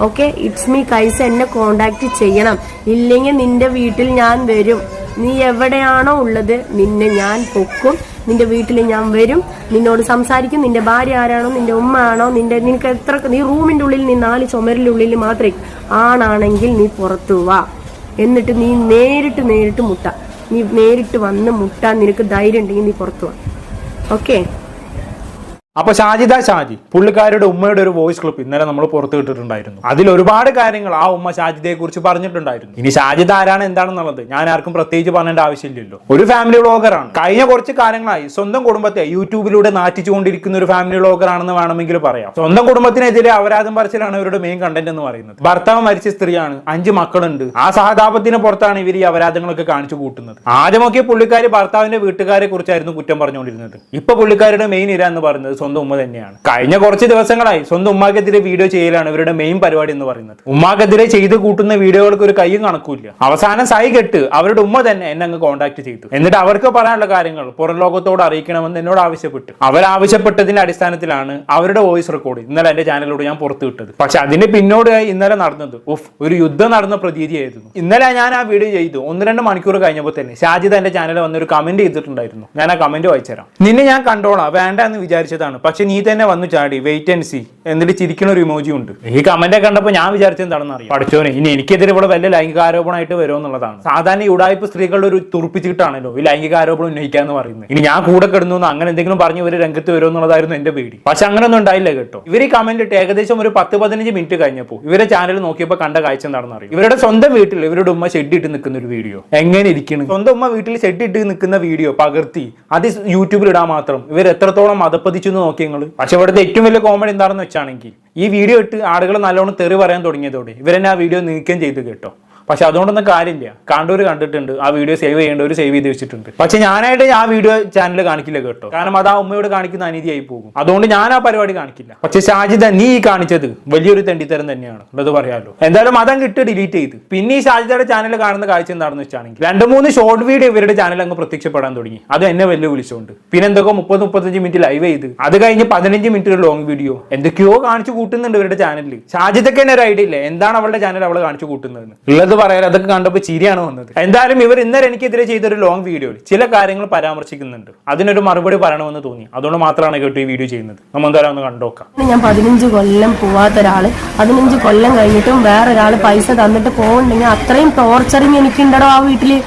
Okay, it's me Kaisa. എന്നെ contact ചെയ്യണം. ഇല്ലെങ്കിൽ നിന്റെ വീട്ടിൽ ഞാൻ വരും. നീ എവിടെയാണോ ഉള്ളത് നിന്നെ ഞാൻ പൊക്കും. നിന്റെ വീട്ടിൽ ഞാൻ വരും, നിന്നോട് സംസാരിക്കും. നിന്റെ ഭാര്യ ആരാണോ, നിന്റെ ഉമ്മ ആണോ, നിനക്ക് എത്ര, നീ റൂമിന്റെ ഉള്ളിൽ, നീ 4 ചുമരിന്റെ ഉള്ളിൽ മാത്രമേ, ആണാണെങ്കിൽ നീ പുറത്തു വാ. എന്നിട്ട് നീ നേരിട്ട് മുട്ട. നീ നേരിട്ട് വന്ന് മുട്ടാൻ നിനക്ക് ധൈര്യം ഉണ്ടെങ്കിൽ നീ പുറത്തു വാ. ഓക്കെ. അപ്പൊ ഷാജി പുള്ളിക്കാരുടെ ഉമ്മയുടെ ഒരു വോയിസ് ക്ലിപ്പ് ഇന്നലെ നമ്മൾ പുറത്തു വിട്ടിട്ടുണ്ടായിരുന്നു. അതിൽ ഒരുപാട് കാര്യങ്ങൾ ആ ഉമ്മ ഷാജിദയെ കുറിച്ച് പറഞ്ഞിട്ടുണ്ടായിരുന്നു. ഇനി ഷാജിദ ആരാണ് എന്താണെന്നുള്ളത് ഞാൻ ആർക്കും പ്രത്യേകിച്ച് പറഞ്ഞേണ്ട ആവശ്യമില്ലല്ലോ. ഒരു ഫാമിലി വ്ളോഗറാണ്. കഴിഞ്ഞ കുറച്ച് കാലങ്ങളായി സ്വന്തം കുടുംബത്തെ യൂട്യൂബിലൂടെ നാറ്റിച്ചുകൊണ്ടിരിക്കുന്ന ഒരു ഫാമിലി വ്ളോഗറാണെന്ന് വേണമെങ്കിൽ പറയാം. സ്വന്തം കുടുംബത്തിനെതിരെ അപരാധം പറച്ചിലാണ് ഇവരുടെ മെയിൻ കണ്ടന്റ് എന്ന് പറയുന്നത്. ഭർത്താവ് മരിച്ച സ്ത്രീയാണ്, 5 മക്കളുണ്ട്. ആ സഹതാപത്തിന് പുറത്താണ് ഇവർ ഈ അപരാധങ്ങളൊക്കെ കാണിച്ചു കൂട്ടുന്നത്. ആദ്യമൊക്കെ പുള്ളിക്കാരി ഭർത്താവിന്റെ വീട്ടുകാരെ കുറിച്ചായിരുന്നു കുറ്റം പറഞ്ഞുകൊണ്ടിരുന്നത്. ഇപ്പൊ പുള്ളിക്കാരുടെ മെയിൻ ഇര എന്ന് പറയുന്നത് സ്വന്തം ഉമ്മ തന്നെയാണ്. കഴിഞ്ഞ കുറച്ച് ദിവസങ്ങളായി സ്വന്തം ഉമ്മാക്കെതിരെ വീഡിയോ ചെയ്യലാണ് ഇവരുടെ മെയിൻ പരിപാടി എന്ന് പറയുന്നത്. ഉമ്മാക്കെതിരെ ചെയ്ത് കൂട്ടുന്ന വീഡിയോകൾക്ക് ഒരു കയ്യും കണക്കൂല്ല. അവസാനം സൈ കെട്ട് അവരുടെ ഉമ്മ തന്നെ എന്നെ അങ്ങ് കോൺടാക്ട് ചെയ്തു. എന്നിട്ട് അവർക്ക് പറയാനുള്ള കാര്യങ്ങൾ പുറം ലോകത്തോട് അറിയിക്കണമെന്ന് എന്നോട് ആവശ്യപ്പെട്ടു. അവരാവശ്യപ്പെട്ടതിന്റെ അടിസ്ഥാനത്തിലാണ് അവരുടെ വോയിസ് റെക്കോർഡ് ഇന്നലെ എന്റെ ചാനലിലൂടെ ഞാൻ പുറത്തു വിട്ടത്. പക്ഷെ അതിന് പിന്നോടായി ഇന്നലെ നടന്നത് ഒരു യുദ്ധം നടന്ന പ്രതീതിയായിരുന്നു. ഇന്നലെ ഞാൻ ആ വീഡിയോ ചെയ്തു 1-2 മണിക്കൂർ കഴിഞ്ഞപ്പോൾ തന്നെ ഷാജിദ എന്റെ ചാനലിൽ വന്നൊരു കമന്റ് ചെയ്തിട്ടുണ്ടായിരുന്നു. ഞാൻ ആ കമന്റ് വായിച്ചുതരാം. നിന്നെ ഞാൻ കണ്ടോളാം, വേണ്ട എന്ന് വിചാരിച്ചതാണ്, പക്ഷെ നീ തന്നെ വന്നു ചാടി, വെയിറ്റ് ആൻഡ് സീ എന്നിട്ട് ചിരിക്കുന്ന ഒരു ഇമോജി ഉണ്ട്. ഈ കമന്റ് കണ്ടപ്പോൾ ഞാൻ വിചാരിച്ചത് എന്താണെന്ന് അറിയാം. പഠിച്ചോനെ, ഇനി എനിക്കെതിരെ ഇവിടെ വല്ല ലൈംഗികാരോപണമായിട്ട് വരുമെന്നുള്ളതാണ്. സാധാരണ ഉടായ്പ സ്ത്രീകളുടെ ഒരു തുറപ്പിച്ചിട്ടാണല്ലോ ഈ ലൈംഗികാരോപണം ഉന്നയിക്കാന്ന് പറയുന്നത്. ഇനി ഞാൻ കൂടെ കിടന്നു അങ്ങനെ എന്തെങ്കിലും പറഞ്ഞ് ഇവര് രംഗത്ത് വരുമെന്നുള്ളതായിരുന്നു എന്റെ പേടി. പക്ഷെ അങ്ങനെയൊന്നും ഉണ്ടായില്ല കേട്ടോ. ഇവർ ഈ കമന്റ് ഇട്ട് ഏകദേശം ഒരു 10-15 മിനിറ്റ് കഴിഞ്ഞപ്പോൾ ഇവരെ ചാനൽ നോക്കിയപ്പോൾ കണ്ട കാഴ്ച എന്താണെന്ന് അറിയാം. ഇവരുടെ സ്വന്തം വീട്ടിൽ ഇവരുടെ ഉമ്മ ഷെഡ് ഇട്ട് നിൽക്കുന്ന ഒരു വീഡിയോ. എങ്ങനെ ഇരിക്കണം, സ്വന്തം ഉമ്മ വീട്ടിൽ ഷെഡ് ഇട്ട് നിൽക്കുന്ന വീഡിയോ പകർത്തി അത് യൂട്യൂബിൽ ഇടാൻ മാത്രം ഇവർ എത്രത്തോളം മതപ്പതിച്ചു എന്ന് നോക്കി നിങ്ങൾ. പക്ഷെ ഇവിടുത്തെ ഏറ്റവും വലിയ കോമഡി എന്താണെന്ന് വെച്ചാണെങ്കിൽ ഈ വീഡിയോ ഇട്ട് ആളുകൾ നല്ലോണം തെറി പറയാൻ തുടങ്ങിയതോടെ ഇവരെന്നെ ആ വീഡിയോ നീക്കം ചെയ്ത് കേട്ടോ. പക്ഷെ അതുകൊണ്ടൊന്നും കാര്യമില്ല. കണ്ടവർ കണ്ടിട്ടുണ്ട്, ആ വീഡിയോ സേവ് ചെയ്യേണ്ടവർ സേവ് ചെയ്ത് വെച്ചിട്ടുണ്ട്. പക്ഷെ ഞാനായിട്ട് ആ വീഡിയോ ചാനൽ കാണിക്കില്ല കേട്ടോ. കാരണം അത് ആ ഉമ്മയോട് കാണിക്കുന്ന അനീതിയായി പോകും. അതുകൊണ്ട് ഞാൻ ആ പരിപാടി കാണിക്കില്ല. പക്ഷെ ഷാജിദ നീ ഈ കാണിച്ചത് വലിയൊരു തെണ്ടിത്തരം തന്നെയാണ് ഉള്ളത് പറയാലോ. എന്തായാലും അതം കിട്ടി ഡിലീറ്റ് ചെയ്ത്. പിന്നെ ഈ ഷാജിദയുടെ ചാനൽ കാണുന്ന കാഴ്ച എന്താണെന്ന് വെച്ചാണെങ്കിൽ 2-3 ഷോർട്ട് വീഡിയോ ഇവരുടെ ചാനൽ അങ്ങ് പ്രത്യക്ഷപ്പെടാൻ തുടങ്ങി. അത് എന്നെ വെല്ലുവിളിച്ചുകൊണ്ട്. പിന്നെ എന്തൊക്കെ 30-35 മിനിറ്റ് ലൈവ് ചെയ്ത് അത് കഴിഞ്ഞ് 15 മിനിറ്റ് ലോങ് വീഡിയോ എന്തൊക്കെയോ കാണിച്ചു കൂട്ടുന്നുണ്ട് ഇവരുടെ ചാനലിൽ. ഷാജിദക്ക് തന്നെ ഒരു ഐഡിയ ഇല്ല എന്താണ് അവളുടെ ചാനൽ അവൾ കാണിച്ചു കൂട്ടുന്നതെന്ന്. ഉള്ളത് പറയാൻ അതൊക്കെ കണ്ടപ്പോൾ ചിരിയാണ് വന്നത്. എന്തായാലും ഇവർ ഇന്നലെ എനിക്കെതിരെ ചെയ്തൊരു ലോങ് വീഡിയോയിൽ ചില കാര്യങ്ങൾ പരാമർശിക്കുന്നുണ്ട്. അതിനൊരു മറുപടി പറയണമെന്ന് തോന്നി. അതുകൊണ്ട് മാത്രമാണ് കേട്ടോ ഈ വീഡിയോ ചെയ്യുന്നത്. നമ്മൾ എന്തായാലും ഒന്ന് കണ്ടോക്കാം. ഞാൻ 15 കൊല്ലം പോവാത്ത ഒരാള് 15 കൊല്ലം കഴിഞ്ഞിട്ടും വേറൊരാള് പൈസ തന്നിട്ട് പോകുന്നുണ്ടെങ്കിൽ അത്രയും ടോർച്ചറിങ് എനിക്കുണ്ടോ ആ വീട്ടില്.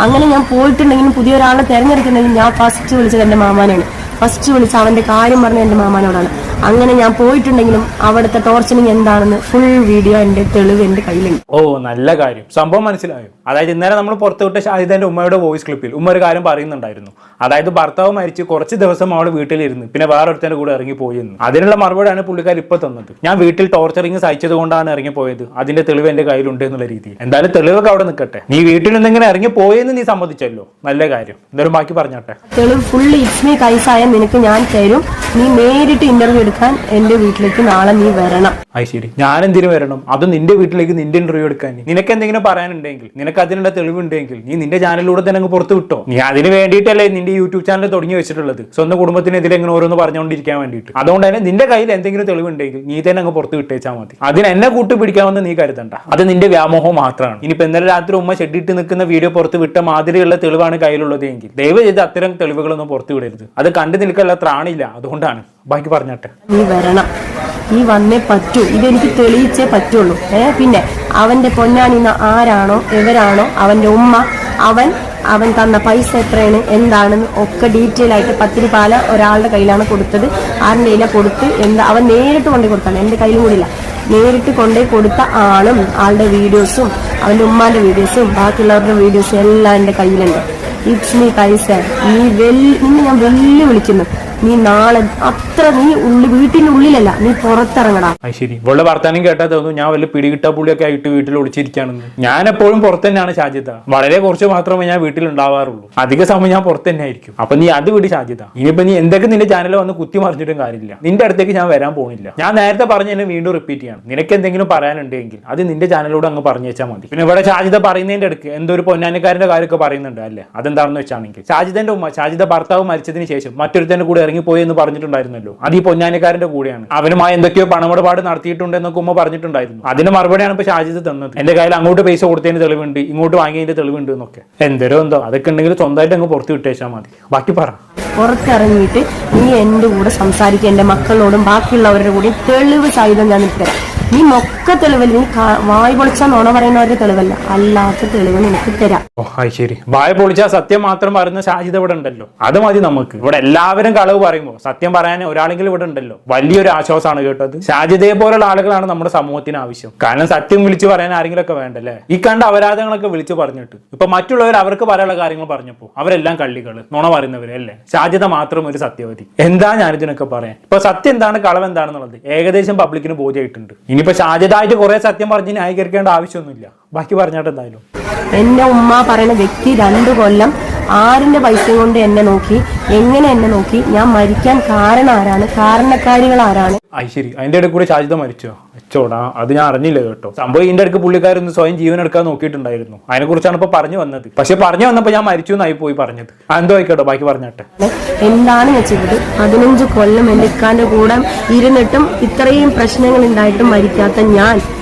അങ്ങനെ ഞാൻ പോയിട്ടുണ്ടെങ്കിലും പുതിയ ഒരാളെ തിരഞ്ഞെടുക്കുന്നെങ്കിൽ ഞാൻ ഫസ്റ്റ് വിളിച്ചത് എന്റെ മാമാനാണ്. ഫസ്റ്റ് വിളിച്ച് അവന്റെ കാര്യം പറഞ്ഞ എന്റെ മാമാനോടാണ്. അങ്ങനെ ഞാൻ പോയിട്ടുണ്ടെങ്കിലും അവിടുത്തെ ടോർച്ചറിങ് എന്താണെന്ന് ഫുൾ വീഡിയോ എന്റെ തെളിവ് എന്റെ കയ്യിലുണ്ട്. ഓ നല്ല കാര്യം, സംഭവം മനസ്സിലായോ? അതായത് ഇന്നലെ നമ്മൾ പുറത്തുവിട്ട ഷാജിദന്റെ ഉമ്മയുടെ വോയിസ് ക്ലിപ്പിൽ ഉമ്മ ഒരു കാര്യം പറയുന്നുണ്ടായിരുന്നു. അതായത് ഭർത്താവ് മരിച്ച് കുറച്ച് ദിവസം അവൾ വീട്ടിലിരുന്ന് പിന്നെ വേറൊരുത്തന്റെ കൂടെ ഇറങ്ങിപ്പോയി എന്ന്. അതിനുള്ള മറുപടിയാണ് പുള്ളിക്കാർ ഇപ്പൊ തന്നത്. ഞാൻ വീട്ടിൽ ടോർച്ചറിങ് സഹിച്ചത് കൊണ്ടാണ് ഇറങ്ങിപ്പോയത്, അതിന്റെ തെളിവ് എന്റെ കയ്യിലുണ്ട് എന്നുള്ള രീതിയിൽ. എന്തായാലും തെളിവൊക്കെ അവിടെ നിൽക്കട്ടെ. നീ വീട്ടിൽ നിന്നിങ്ങനെ ഇറങ്ങിപ്പോയെന്ന് നീ സമ്മതിച്ചല്ലോ, നല്ല കാര്യം. എന്തായാലും ബാക്കി പറഞ്ഞോട്ടെ. തെളിവ് ഫുള്ള് ഇറ്റ്സ് മീ കൈസായ നിനക്ക് ഞാൻ തരും. നീ നേരിട്ട് ഇന്റർവ്യൂ എടുക്കാൻ എന്റെ വീട്ടിലേക്ക് നാളെ നീ വരണം. അത് ശരി, ഞാൻ എന്തിനു വരണം? അത് നിന്റെ വീട്ടിലേക്ക് നിന്റെ ഇന്റർവ്യൂ എടുക്കാൻ. നിനക്ക് എന്തെങ്കിലും പറയാനുണ്ടെങ്കിൽ, നിനക്ക് അതിനുള്ള തെളിവുണ്ടെങ്കിൽ നീ നിന്റെ ചാനലിലൂടെ തന്നെ അങ്ങ് പുറത്ത് വിട്ടോ. നീ അതിന് വേണ്ടിയിട്ടല്ലേ നിന്റെ യൂട്യൂബ് ചാനൽ തുടങ്ങി വെച്ചിട്ടുള്ളത്, സ്വന്തം കുടുംബത്തിനെതിരെ ഇങ്ങനെ ഓരോന്ന് പറഞ്ഞുകൊണ്ടിരിക്കാൻ വേണ്ടിയിട്ട്. അതുകൊണ്ട് തന്നെ നിന്റെ കയ്യിൽ എന്തെങ്കിലും തെളിവുണ്ടെങ്കിൽ നീ തന്നെ അങ്ങ് പുറത്ത് വിട്ടേച്ചാൽ മതി. അതിന് എന്നെ കൂട്ടി പിടിക്കാമെന്ന് നീ കരുതണ്ട. അത് നിന്റെ വ്യാമോഹം മാത്രമാണ്. ഇനിയിപ്പോ ഇന്നലെ രാത്രി ഉമ്മ ഷെഡിട്ട് നിൽക്കുന്ന വീഡിയോ പുറത്ത് വിട്ട മാതിരിയുള്ള തെളിവാണ് കയ്യിലുള്ളത് എങ്കിൽ ദയവ് ചെയ്ത് അത്തരം തെളിവുകളൊന്നും പുറത്ത് വിടരുത്. അത് കണ്ടു നിൽക്കല്ല ത്രാണില്ല. അതുകൊണ്ടാണ്. ബാക്കി പറഞ്ഞോട്ടെ. നീ വരണം, നീ വന്നേ പറ്റൂ. ഇതെനിക്ക് തെളിയിച്ചേ പറ്റുള്ളൂ. പിന്നെ അവന്റെ പൊന്നാനി ആരാണോ എവരാണോ അവന്റെ ഉമ്മ, അവൻ തന്ന പൈസ എത്രയാണ് എന്താണെന്ന് ഒക്കെ ഡീറ്റെയിൽ ആയിട്ട് പത്തിരി പാല ഒരാളുടെ കയ്യിലാണ് കൊടുത്തത്, ആരുടെ കയ്യിലാണ് കൊടുത്ത് അവൻ നേരിട്ട് കൊണ്ടു കൊടുത്താണ്. എന്റെ കയ്യിലും കൂടിയില്ല. നേരിട്ട് കൊണ്ടുപോയി കൊടുത്ത ആളും ആളുടെ വീഡിയോസും അവന്റെ ഉമ്മാന്റെ വീഡിയോസും ബാക്കിയുള്ളവരുടെ വീഡിയോസും എല്ലാം എന്റെ കയ്യിലുണ്ട്. It's me Kaisa. നിന്നെ ഞാൻ വെല്ലുവിളിക്കുന്നു. നീ നാളെ നീ വീട്ടിന്റെ ഉള്ളിലല്ല, നീ പുറത്തിറങ്ങടാ. ശരി, ഇവളുടെ വർത്താനം കേട്ടാ തോന്നുന്നു ഞാൻ വല്ല പിടികിട്ടാ പുള്ളിയൊക്കെ ആയിട്ട് വീട്ടിൽ ഒളിച്ചിരിക്കുകയാണെന്ന്. ഞാൻ എപ്പോഴും പുറത്ത് തന്നെയാണ് ഷാജിദ. വളരെ കുറച്ച് മാത്രമേ ഞാൻ വീട്ടിൽ ഉണ്ടാവാറുള്ളൂ. അധിക സമയം ഞാൻ പുറത്ത് തന്നെ ആയിരിക്കും. അപ്പൊ നീ അത് വിടി ഷാജിദ. ഇനിയിപ്പോ നീ എന്തൊക്കെ നിന്റെ ചാനൽ വന്ന് കുത്തി മറിഞ്ഞിട്ടും കാര്യമില്ല. നിന്റെ അടുത്തേക്ക് ഞാൻ വരാൻ പോകുന്നില്ല. ഞാൻ നേരത്തെ പറഞ്ഞതിനെ വീണ്ടും റിപ്പീറ്റ് ചെയ്യാണ്. നിനക്ക് എന്തെങ്കിലും പറയാനുണ്ടെങ്കിൽ അത് നിന്റെ ചാനലിലൂടെ അങ്ങ് പറഞ്ഞു വെച്ചാൽ മതി. പിന്നെ ഇവിടെ ഷാജിദ പറയുന്നതിന്റെ അടുക്ക് എന്തോ ഒരു പൊന്നാനിക്കാരന്റെ കാര്യമൊക്കെ പറയുന്നുണ്ട് അല്ലേ? അതെന്താണെന്ന് വെച്ചാണെങ്കിൽ ഷാജിദന്റെ ഉമ്മ, ഷാജിദ ഭർത്താവ് മരിച്ചതിന് ശേഷം മറ്റൊരുത്തന്റെ കൂടെ ഇറങ്ങിപ്പോയി എന്ന് പറഞ്ഞിട്ടുണ്ടായിരുന്നല്ലോ. അത് ഈ പൊന്നാനിക്കാരന്റെ കൂടെയാണ്. അവനുമായി എന്തൊക്കെയോ പണമിടപാട് നടത്തിയിട്ടുണ്ട് എന്നൊക്കെ ഉമ്മ പറഞ്ഞിട്ടുണ്ടായിരുന്നു. അതിന്റെ മറുപടിയാണ് ഇപ്പൊ ഷാജിദ് തന്നത്. എന്റെ കയ്യിൽ അങ്ങോട്ട് പൈസ കൊടുത്തതിന്റെ തെളിവുണ്ട്, ഇങ്ങോട്ട് വാങ്ങിയതിന്റെ തെളിവുണ്ട് എന്നൊക്കെ. എന്തോ അതൊക്കെ ഉണ്ടെങ്കിൽ സ്വന്തമായിട്ട് അങ്ങ് പുറത്ത് വിട്ടേച്ചാൽ മതി. ബാക്കി പറ. പുറത്തിറങ്ങിയിട്ട് നീ എന്റെ കൂടെ സംസാരിക്കുക, എന്റെ മക്കളോടും ബാക്കിയുള്ളവരുടെ കൂടെ തെളിവ് സഹിതം ഞാൻ തരാം. നീ മൊക്ക തെളിവല്ല, നീ വായ് പൊളിച്ചാൽ നുണ പറയുന്നവരുടെ തെളിവല്ല, അല്ലാത്ത തെളിവ് നിനക്ക് തരാം. ശരി, വായ് പൊളിച്ചാൽ സത്യം മാത്രം പറയുന്ന ഷാജിദ് ഇവിടെ ഉണ്ടല്ലോ, അത് മതി നമുക്ക്. ഇവിടെ എല്ലാവരും കളവ് പറയുമ്പോൾ സത്യം പറയാൻ ഒരാളെങ്കിലും ഇവിടെ ഉണ്ടല്ലോ, വലിയൊരു ആശ്വാസമാണ് കേട്ടത്. ഷാജിദയെ പോലുള്ള ആളുകളാണ് നമ്മുടെ സമൂഹത്തിന് ആവശ്യം. കാരണം സത്യം വിളിച്ചു പറയാൻ ആരെങ്കിലും ഒക്കെ വേണ്ടല്ലേ. ഈ കണ്ട അപരാധങ്ങളൊക്കെ വിളിച്ചു പറഞ്ഞിട്ട് ഇപ്പൊ മറ്റുള്ളവർ അവർക്ക് പറയാനുള്ള കാര്യങ്ങൾ പറഞ്ഞപ്പോ അവരെല്ലാം കള്ളികള്, നുണ പറയുന്നവരല്ലേ. ഷാജിദ മാത്രം ഒരു സത്യവതി. എന്താ ഞാനിതിനൊക്കെ പറയാൻ? ഇപ്പൊ സത്യം എന്താണ്, കളവ് എന്താണെന്നുള്ളത് ഏകദേശം പബ്ലിക്കിന് ബോധ്യമായിട്ടുണ്ട്. ഇനിയിപ്പോ ഷാജിദായിട്ട് കുറെ സത്യം പറഞ്ഞ് ന്യായീകരിക്കേണ്ട ആവശ്യമൊന്നുമില്ല. ബാക്കി പറഞ്ഞാട്ട് എന്തായാലും. എന്റെ ഉമ്മ പറയുന്ന വ്യക്തി 2 കൊല്ലം ആരിന്റെ പൈസ കൊണ്ട് എന്നെ നോക്കി, എങ്ങനെ എന്നെ നോക്കി, ഞാൻ മരിക്കാൻ കാരണം ആരാണ്, കാരണക്കാരികൾ ആരാണ്. ശരി, അതിന്റെ ഇടയിൽ കൂടെ ഷാജിദ മരിച്ചോ? അച്ചോടാ, അത് ഞാൻ അറിഞ്ഞില്ല കേട്ടോ. സംഭവം ഇതിന്റെ ഇടയ്ക്ക് പുള്ളിക്കാരൊന്ന് സ്വയം ജീവൻ എടുക്കാൻ നോക്കിയിട്ടുണ്ടായിരുന്നു. അതിനെ കുറിച്ചാണ് ഇപ്പൊ പറഞ്ഞു വന്നത്. പക്ഷെ പറഞ്ഞു വന്നപ്പോ ഞാൻ മരിച്ചു എന്നായി പോയി പറഞ്ഞത്. എന്തോ ആയിക്കോട്ടോ, ബാക്കി പറഞ്ഞാട്ടെ. എന്താണ് ഞാൻ ചെയ്തത്? 15 കൊല്ലം എന്റെ ഇക്കാന്റെ കൂടെ ഇരുന്നിട്ടും ഇത്രയും പ്രശ്നങ്ങൾ ഉണ്ടായിട്ടും മരിക്കാത്ത ഞാൻ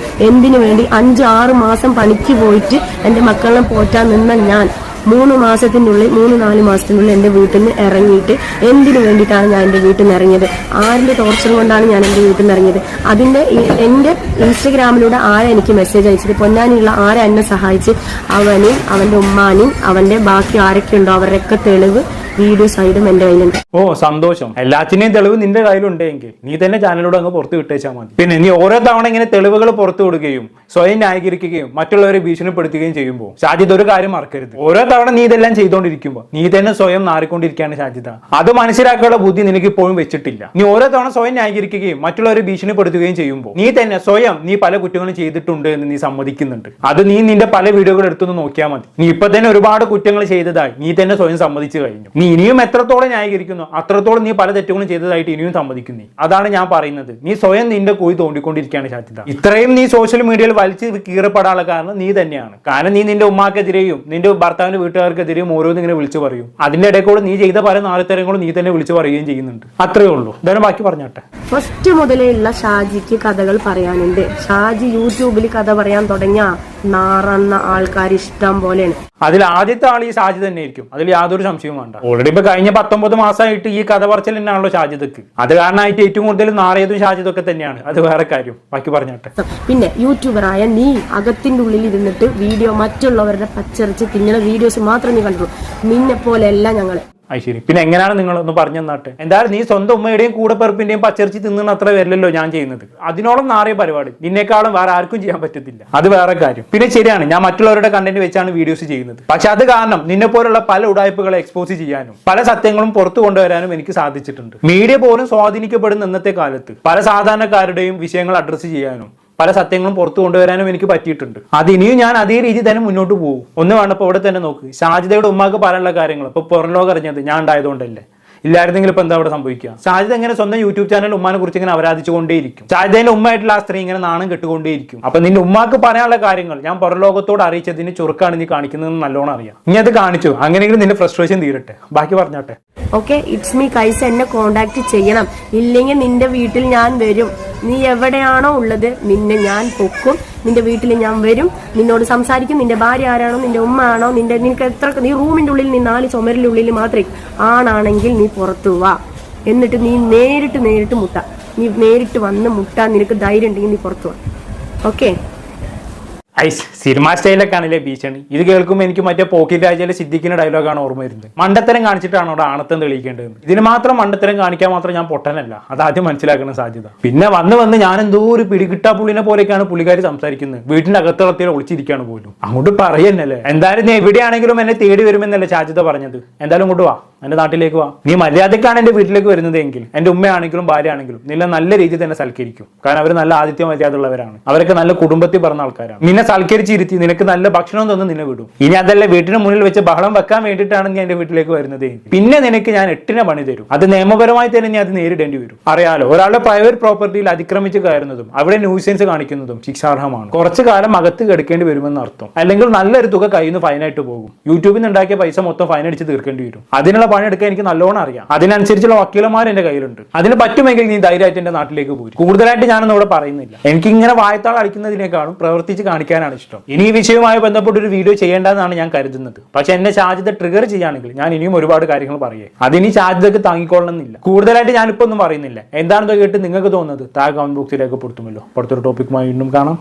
എന്തിനു വേണ്ടി 5-6 മാസം പണിക്ക് പോയിട്ട് എന്റെ മക്കളെ പോറ്റാൻ നിന്ന ഞാൻ 3 മാസത്തിനുള്ളിൽ 3-4 മാസത്തിനുള്ളിൽ എന്റെ വീട്ടിൽ നിന്ന് ഇറങ്ങിയിട്ട് എന്തിനു വേണ്ടിയിട്ടാണ് ഞാൻ എന്റെ വീട്ടിൽ നിന്ന് ഇറങ്ങിയത്? ആരിന്റെ ടോർച്ചർ കൊണ്ടാണ് ഞാൻ എന്റെ വീട്ടിൽ നിന്ന് ഇറങ്ങിയത്? അതിന്റെ എന്റെ ഇൻസ്റ്റഗ്രാമിലൂടെ ആരാ എനിക്ക് മെസ്സേജ് അയച്ചത്? പൊന്നാനിയുള്ള ആരാ എന്നെ സഹായിച്ച്? അവനെയും അവന്റെ ഉമ്മാനെയും അവന്റെ ബാക്കി ആരൊക്കെ ഉണ്ടോ അവരുടെയൊക്കെ തെളിവ് വീഡിയോ സൈഡും എന്റെ കയ്യിലുണ്ട്. സന്തോഷം. എല്ലാത്തിന്റെയും തെളിവ് നിന്റെ കയ്യിലുണ്ടെങ്കിൽ നീ തന്നെ ചാനലിലൂടെ അങ്ങ് പുറത്ത് വിട്ടേച്ചാൽ മതി. പിന്നെ നീ ഓരോ തവണ ഇങ്ങനെ തെളിവുകൾ പുറത്തു വിടുകയും സ്വയം ന്യായീകരിക്കുകയും മറ്റുള്ളവരെ ഭീഷണിപ്പെടുത്തുകയും ചെയ്യുമ്പോൾ ഷാജിദ് ഒരു കാര്യം മറക്കരുത്. ഓരോ തവണ നീ ഇതെല്ലാം ചെയ്തുകൊണ്ടിരിക്കുമ്പോൾ നീ തന്നെ സ്വയം നാറിക്കൊണ്ടിരിക്കുകയാണ് ഷാജിദ. അത് മനസ്സിലാക്കാനുള്ള ബുദ്ധി നിനക്ക് ഇപ്പോഴും വെച്ചിട്ടില്ല. നീ ഓരോ തവണ സ്വയം ന്യായീകരിക്കുകയും മറ്റുള്ളവരെ ഭീഷണിപ്പെടുത്തുകയും ചെയ്യുമ്പോൾ നീ തന്നെ സ്വയം നീ പല കുറ്റങ്ങളും ചെയ്തിട്ടുണ്ട് എന്ന് നീ സമ്മതിക്കുന്നുണ്ട്. അത് നീ നിന്റെ പല വീഡിയോകൾ എടുത്തൊന്ന് നോക്കിയാൽ മതി. നീ ഇപ്പൊ തന്നെ ഒരുപാട് കുറ്റങ്ങൾ ചെയ്തതായി നീ തന്നെ സ്വയം സമ്മതിച്ചു കഴിഞ്ഞു. നീ ഇനിയും എത്രത്തോളം ന്യായീകരിക്കുന്നു അത്രത്തോളം നീ പല തെറ്റുകളും ചെയ്തതായിട്ട് ഇനിയും സമ്മതിക്കുന്നു. അതാണ് ഞാൻ പറയുന്നത്. നീ സ്വയം നിന്റെ കുഴി തോണ്ടിക്കൊണ്ടിരിക്കുകയാണ് ഷാജിദ. ഇത്രയും നീ സോഷ്യൽ മീഡിയയിൽ വലിച്ച് കീറപ്പെടാനുള്ള കാരണം നീ തന്നെയാണ്. കാരണം നീ നിന്റെ ഉമ്മാക്കെതിരെയും നിന്റെ ഭർത്താവിന്റെ വീട്ടുകാർക്കെതിരെയും ഓരോന്നും ഇങ്ങനെ വിളിച്ചു പറയും. അതിന്റെ ഇടയിൽ കൂടെ നീ ചെയ്ത പല നാളിത്തരങ്ങളും നീ തന്നെ വിളിച്ചു പറയുകയും ചെയ്യുന്നുണ്ട്. അത്രേ ഉള്ളൂ. എന്തായാലും ബാക്കി പറഞ്ഞാട്ടെ. ഫസ്റ്റ് മുതലേ ഉള്ള ഷാജിക്ക് കഥകൾ പറയാനുണ്ട്. ഷാജി യൂട്യൂബിൽ കഥ പറയാൻ തുടങ്ങിയ നാറന്ന ആൾക്കാർ ഇഷ്ടം പോലെയാണ്. അതിൽ ആദ്യത്തെ ആൾ ഈ ഷാജിദ് തന്നെ ആയിരിക്കും. അതിൽ യാതൊരു സംശയവും വേണ്ട. ഓൾറെഡി ഇപ്പൊ കഴിഞ്ഞ 19 മാസമായിട്ട് ഈ കഥ പറച്ചിൽ തന്നെയാണല്ലോ ഷാജിദക്ക്. അത് കാരണമായിട്ട് ഏറ്റവും കൂടുതൽ നാറിയതും ഷാജിദൊക്കെ തന്നെയാണ്. അത് വേറെ കാര്യം. ബാക്കി പറഞ്ഞാട്ടെ. പിന്നെ യൂട്യൂബറായ നീ അകത്തിന്റെ ഉള്ളിൽ ഇരുന്നിട്ട് വീഡിയോ മറ്റുള്ളവരുടെ പച്ചറിച്ച് തിന്നുന്ന വീഡിയോസ് മാത്രം നീ കണ്ടു. നിന്നെ പോലെയല്ല ഞങ്ങള്. ശരി, പിന്നെ എങ്ങനെയാണ് നിങ്ങൾ ഒന്ന് പറഞ്ഞു തന്നാട്ടെ. എന്തായാലും നീ സ്വന്തം ഉമ്മയുടെയും കൂടെപ്പിറപ്പിന്റെയും പച്ചറിച്ച് തിന്നുന്ന അത്ര വരില്ലല്ലോ ഞാൻ ചെയ്യുന്നത്. അതിനോളം നാറിയ പരിപാടി നിന്നെക്കാളും വേറെ ആർക്കും ചെയ്യാൻ പറ്റത്തില്ല. അത് വേറെ കാര്യം. പിന്നെ ശരിയാണ്, ഞാൻ മറ്റുള്ളവരുടെ കണ്ടന്റ് വെച്ചാണ് വീഡിയോസ് ചെയ്യുന്നത്. പക്ഷെ അത് കാരണം നിന്നെ പോലുള്ള പല ഉടായ്പകളെ എക്സ്പോസ് ചെയ്യാനും പല സത്യങ്ങളും പുറത്തു കൊണ്ടുവരാനും എനിക്ക് സാധിച്ചിട്ടുണ്ട്. മീഡിയ പോലും സ്വാധീനിക്കപ്പെടുന്ന ഇന്നത്തെ കാലത്ത് പല സാധാരണക്കാരുടെയും വിഷയങ്ങൾ അഡ്രസ്സ് ചെയ്യാനും പല സത്യങ്ങളും പുറത്തു കൊണ്ടുവരാനും എനിക്ക് പറ്റിയിട്ടുണ്ട്. അത് ഇനിയും ഞാൻ അതേ രീതി തന്നെ മുന്നോട്ട് പോകും. ഒന്ന് വേണ്ടപ്പോൾ ഇവിടെ തന്നെ നോക്ക്. ഷാജിദയുടെ ഉമ്മാക്ക് പറയാനുള്ള കാര്യങ്ങൾ ഇപ്പൊ പുറം ലോകം അറിഞ്ഞത് ഞാൻ ഉണ്ടായതുകൊണ്ടല്ലേ. ഇല്ലായിരുന്നെങ്കിൽ ഇപ്പൊ എന്താ അവിടെ സംഭവിക്കുക? ഷാജിദ എങ്ങനെ സ്വന്തം യൂട്യൂബ് ചാനൽ ഉമ്മാനെ കുറിച്ച് ഇങ്ങനെ അവരാധിച്ചുകൊണ്ടേയിരിക്കും. ഷാജിദയുടെ ഉമ്മയായിട്ടുള്ള ആ സ്ത്രീ ഇങ്ങനെ നാണം കെട്ടുകൊണ്ടേയിരിക്കും. അപ്പൊ നിന്റെ ഉമ്മാക്ക് പറയാനുള്ള കാര്യങ്ങൾ ഞാൻ പുറം ലോകത്തോട് അറിയിച്ചതിന് ചുരുക്കാണ് നീ കാണിക്കുന്നതെന്ന് നല്ലോണം അറിയാം. നീ അത് കാണിച്ചു. അങ്ങനെയെങ്കിലും നിന്റെ ഫ്രസ്ട്രേഷൻ തീരട്ടെ. ബാക്കി പറഞ്ഞാട്ടെ. Okay, it's me Kaisa. എന്നെ കോണ്ടാക്ട് ചെയ്യണം. ഇല്ലെങ്കിൽ നിന്റെ വീട്ടിൽ ഞാൻ വരും. നീ എവിടെയാണോ ഉള്ളത് നിന്നെ ഞാൻ പൊക്കും. നിന്റെ വീട്ടിൽ ഞാൻ വരും, നിന്നോട് സംസാരിക്കും. നിന്റെ ഭാര്യ ആരാണോ, നിന്റെ ഉമ്മ ആണോ, നിനക്ക് എത്ര, നീ റൂമിന്റെ ഉള്ളിൽ നീ 4 ചുമരിന്റെ ഉള്ളിൽ മാത്രമേ ആണാണെങ്കിൽ നീ പുറത്തു വാ. എന്നിട്ട് നീ നേരിട്ട് മുട്ട. നീ നേരിട്ട് വന്ന് മുട്ട. നിനക്ക് ധൈര്യം ഉണ്ടെങ്കിൽ നീ പുറത്തു വാ. ഓക്കെ. സിനിമ സ്റ്റൈലൊക്കെയാണല്ലേ ഭീഷണി. ഇത് കേൾക്കുമ്പോൾ എനിക്ക് മറ്റേ പോക്കിൽ രാജയിലെ സിദ്ദിഖിന്റെ ഡയലോഗാണ് ഓർമ്മ വരുന്നത്. മണ്ടത്തരം കാണിച്ചിട്ടാണ് അവിടെ ആണത്തം തെളിയിക്കേണ്ടത്. ഇതിന് മാത്രം മണ്ടത്തരം കാണിക്കാൻ മാത്രം ഞാൻ പൊട്ടനല്ല. അതാദ്യം മനസ്സിലാക്കുന്ന സാധ്യത. പിന്നെ വന്ന് ഞാൻ എന്തോ ഒരു പിടികിട്ടാ പുള്ളിനെ പോലെയൊക്കെയാണ് പുള്ളിക്കാരി സംസാരിക്കുന്നത്. വീട്ടിന്റെ അകത്തളത്തിൽ ഒളിച്ചിരിക്കുകയാണ് പോലും. അങ്ങോട്ട് പറയുന്നല്ലേ. എന്തായാലും നീ എവിടെയാണെങ്കിലും എന്നെ തേടി വരുമെന്നല്ലേ ഷാജിദ പറഞ്ഞത്. എന്തായാലും ഇങ്ങോട്ട് വാ, എന്റെ നാട്ടിലേക്ക് വാ. നീ മര്യാദക്കാണ് എന്റെ വീട്ടിലേക്ക് വരുന്നതെങ്കിൽ എന്റെ ഉമ്മയാണെങ്കിലും ഭാര്യ ആണെങ്കിലും നിന്നെ നല്ല രീതിയിൽ തന്നെ സൽക്കരിക്കും. കാരണം അവർ നല്ല ആതിഥ്യ മര്യാദ ഉള്ളവരാണ്. അവരൊക്കെ നല്ല കുടുംബത്തിൽ പറഞ്ഞ ആൾക്കാരാണ്. നിന്നെ നിന്നെ സൽക്കരിച്ചിരുത്തി നിനക്ക് നല്ല ഭക്ഷണം തന്ന് നിന്നെ വിടും. ഇനി അതല്ല വീട്ടിന് മുന്നിൽ വെച്ച് ബഹളം വെക്കാൻ വേണ്ടിയിട്ടാണ് ഞാൻ എന്റെ വീട്ടിലേക്ക് വരുന്നത്, പിന്നെ നിനക്ക് ഞാൻ 8 പണി തരും. അത് നിയമപരമായി തന്നെ ഞാൻ അത് നേരിടേണ്ടി വരും. അറിയാലോ, ഒരാളുടെ പ്രൈവറ്റ് പ്രോപ്പർട്ടിയിൽ അതിക്രമിച്ച് കയറുന്നതും അവിടെ ന്യൂസൻസ് കാണിക്കുന്നതും ശിക്ഷാർഹമാണ്. കുറച്ചു കാലം അകത്ത് കിടക്കേണ്ടി വരുമെന്ന് അർത്ഥം. അല്ലെങ്കിൽ നല്ലൊരു തുക കയ്യിൽ നിന്ന് ഫൈനായിട്ട് പോകും. യൂട്യൂബിൽ നിന്ന് ഉണ്ടാക്കിയ പൈസ മൊത്തം ഫൈൻ അടിച്ച് തീർക്കേണ്ടി വരും. അതിനുള്ള പണിയെടുക്കാൻ എനിക്ക് നല്ലോണം അറിയാം. അതിനനുസരിച്ചുള്ള വക്കീലന്മാർ എന്റെ കയ്യിലുണ്ട്. അതിന് പറ്റുമെങ്കിൽ നീ ധൈര്യമായിട്ട് എന്റെ നാട്ടിലേക്ക് പോയി. കൂടുതലായിട്ട് ഞാനൊന്നും ഇവിടെ പറയുന്നില്ല. എനിക്ക് ഇങ്ങനെ വായത്താൾ അടിക്കുന്നതിനേക്കാളും പ്രവർത്തിച്ച് കാണിക്കാനാണ് ഇഷ്ടം. ഇനി ഈ വിഷയവുമായി ബന്ധപ്പെട്ട ഒരു വീഡിയോ ചെയ്യേണ്ടതെന്നാണ് ഞാൻ കരുതുന്നത്. പക്ഷെ എന്നെ ഷാജിദ ട്രിഗർ ചെയ്യുകയാണെങ്കിൽ ഞാൻ ഇനിയും ഒരുപാട് കാര്യങ്ങൾ പറയേ. അതിനി ഷാജിദക്ക് താങ്ങിക്കൊള്ളണമെന്നില്ല. കൂടുതലായിട്ട് ഞാനിപ്പോ ഒന്നും പറയുന്നില്ല. എന്താണെന്ന് കേട്ട് നിങ്ങൾക്ക് തോന്നുന്നത് താഴെ കമന്റ് ബോക്സിലേക്ക് പൊടുത്തുമല്ലോ. അടുത്തൊരു ടോപ്പിക്കുമായി വീണ്ടും കാണാം.